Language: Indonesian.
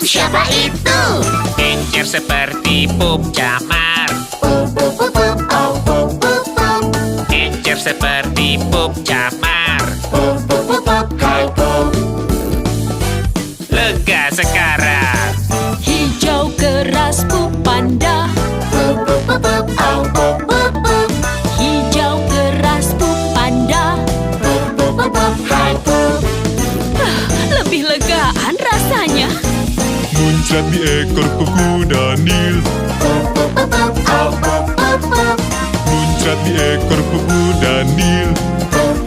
Siapa itu? Encer seperti pup camar. Pup, pup, pup, pup, oh, pup, pup, pup. Encer seperti pup camar. Pup, pup, pup, pup, hai pup. Lega sekarang. Hijau keras pup panda. Pup, pup, pup, pup, oh, pup, pup, pup. Hijau keras pup panda. Pup, pup, pup, pup, hai pup. Lebih legaan rasanya. Muncrat di ekor pup kuda Nil. Pup, pup, pup, pup, oh, pup, pup, pup. Muncrat di ekor pup kuda Nil. Pup,